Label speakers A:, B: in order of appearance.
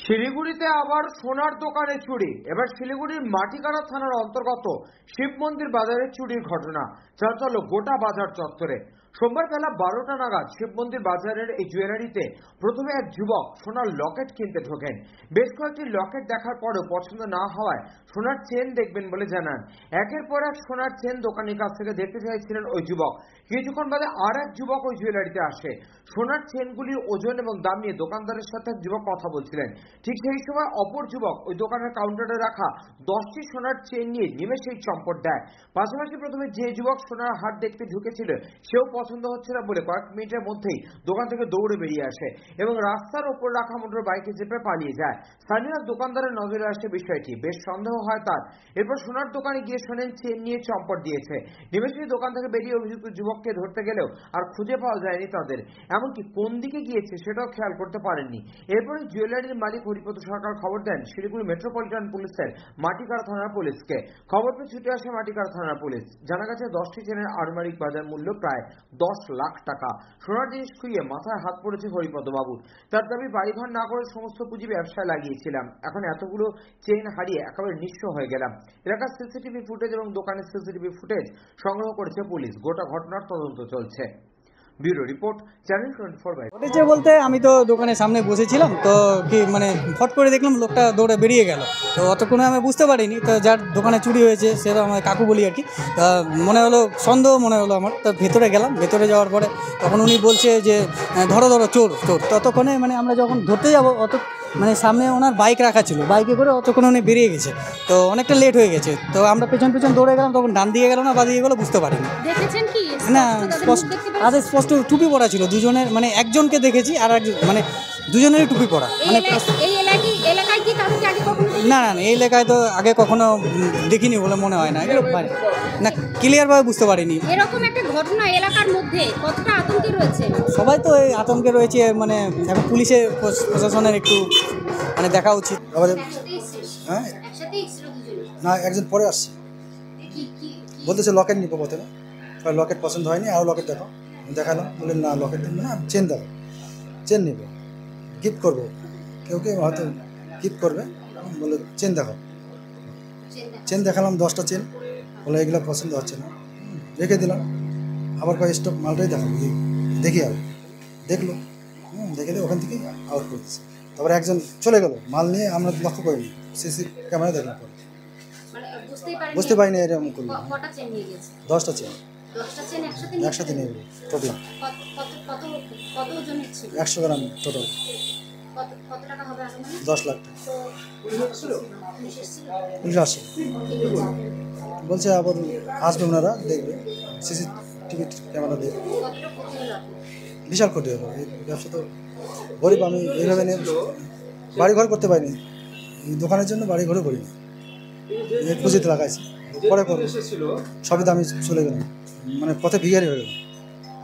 A: শিলিগুড়িতে আবার সোনার দোকানে চুরি। এবার শিলিগুড়ির মাটিকাড়া থানার অন্তর্গত শিব মন্দির বাজারে চুরির ঘটনা। চাঞ্চল্য গোটা বাজার চত্বরে। সোমবার বেলা 12টা নাগাদ শিব মন্দির বাজারের এই জুয়েলারিতে প্রথমে এক যুবক সোনার লকেট কিনতে ঢোকেন। বেশ কয়েকটি লকেট দেখার পরেও পছন্দ না হওয়ায় সোনার চেন দেখবেন বলে জানান। একের পর এক সোনার চেন দোকানের কাছ থেকে দেখতে চাইছিলেন ওই যুবক। কিছুক্ষণ বাদে আর এক যুবক ওই জুয়েলারিতে আসে। সোনার চেনগুলির ওজন এবং দাম নিয়ে দোকানদারের সাথে এক যুবক কথা বলছিলেন। ঠিক সেই সময় অপর যুবক ওই দোকানের কাউন্টারে রাখা 10টি সোনার চেন নিয়ে নিমেষেই চম্পট দেয়। পাশাপাশি প্রথমে যে যুবক সোনার হাট দেখতে ঢুকেছিল সেও পছন্দ হচ্ছে না বলে কয়েক মিনিটের মধ্যেই দোকান থেকে দৌড়ে বেরিয়ে আসে এবং রাস্তার ওপর রাখা মোটর বাইকে চেপে পালিয়ে যায়। স্থানীয় দোকানদারের নজরে আসে বিষয়টি। বেশ সন্দেহ হয় তার। এরপর সোনার দোকানে গিয়ে শোনেন চেন নিয়ে চম্পট দিয়েছে। নিমেষেই দোকান থেকে বেরিয়ে অভিযুক্ত যুবককে ধরতে গেলেও আর খুঁজে পাওয়া যায়নি তাদের। এমনকি কোন দিকে গিয়েছে সেটাও খেয়াল করতে পারেননি। এরপরে জুয়েলারির মালিক হরিপদ সরকার খবর দেন শিলিগুড়ি মেট্রোপলিটন পুলিশের মাটিকাড়া থানার পুলিশকে। খবর পেয়ে ছুটে আসে মাটিকাড়া থানার পুলিশ। জানা গেছে 10টি চেনের আনুমানিক বাজার মূল্য প্রায় 10 লাখ টাকা। সোনার জিনিস খুইয়ে মাথায় হাত পড়েছে হরিপদ বাবুর। তার দাবি, বাড়িঘর না করে সমস্ত পুঁজি ব্যবসায় লাগিয়েছিলাম, এখন এতগুলো চেন হারিয়ে একেবারে নিঃস্ব হয়ে গেলাম। এলাকার সিসিটিভি ফুটেজ এবং দোকানের সিসিটিভি ফুটেজ সংগ্রহ করেছে পুলিশ। গোটা ঘটনার তদন্ত চলছে। Bureau report, channel 24/7।
B: ঘটেছে বলতে আমি তো দোকানের সামনে বসেছিলাম, তো কি মানে ফট করে দেখলাম লোকটা দৌড়ে বেরিয়ে গেল। তো অতক্ষণে আমি বুঝতে পারিনি। তো যার দোকানে চুরি হয়েছে সে আমার কাকু বলি আর কি। মনে হলো সন্দেহ মনে হলো আমার। তো ভেতরে গেলাম। ভেতরে যাওয়ার পরে তখন উনি বলছে যে ধরো ধরো চোর চোর। ততক্ষণে মানে আমরা যখন ধরতে যাবো মানে সামনে ওনার বাইক রাখা ছিল, বাইকে করে অতক্ষণে উনি বেরিয়ে গেছে। তো অনেকটা লেট হয়ে গেছে। তো আমরা পেছন পেছন দৌড়ে গেলাম। তখন ডান দিয়ে গেল না বা দিয়ে গেলো বুঝতে পারিনি।
C: দেখেছেন কি
B: না, স্পষ্ট টুপি পরা ছিল দুজনের, মানে একজনকে দেখেছি আর একজন মানে দুজনেরই টুপি পরা। মানে
C: এই এলাকায় কি কাউকে আগে কখনো
B: না না এই এলাকায় তো আগে কখনো দেখিনি বলে মনে হয় না। এগুলো না ক্লিয়ারভাবে বুঝতে পারিনি।
C: এরকম একটা ঘটনা এলাকার মধ্যে কতটা আতঙ্কে রয়েছে?
B: সবাই তো এই আতঙ্কে রয়েছে। মানে এখন পুলিশের প্রশাসনের একটু মানে দেখা উচিত।
D: হ্যাঁ না, একজন পরে আসছে, বলতেছে লকেট নিবো। প্রথমে লকেট পছন্দ হয়নি, আরও লকেট দেখো। দেখালাম, বললেন না লকেট নিবো না, চেন দেখো, চেন নিবো, গিফট করবো, কেউ কেউ হয়তো গিফট করবে, বলে চেন দেখো। চেন দেখালাম 10টা চেন, বলে এগুলো পছন্দ হচ্ছে না, রেখে দিলাম। আবার কয় স্টক মালটাই দেখাবো, দেখি আর দেখলো, দেখে দিয়ে ওখান থেকে আউট করে দিচ্ছে। তারপরে একজন চলে গেল মাল নিয়ে, আমরা লক্ষ্য করিনি, সিসি ক্যামেরা দেখলাম পরে বুঝতে পারিনি এরকম করলো। 10টা চেন একসাথে নিয়ে গেল। টোটাল 100 গ্রাম টোটাল 10 লাখ টাকা। পুলিশ আসে, বলছে আবার আসবে, ওনারা দেখবে, সিসিটিভি ক্যামেরা দেখবে। বিশাল ক্ষতি হবে। এই ব্যবসা তো গরিব, আমি এইভাবে নিয়ে বাড়ি ঘর করতে পারিনি, এই দোকানের জন্য বাড়ি ঘরে করিনি, পুঁজিতে লাগাইছি, পরে করবো। সবই তো আমি চলে গেলাম, মানে পথে ভিখারি হয়ে গেলাম।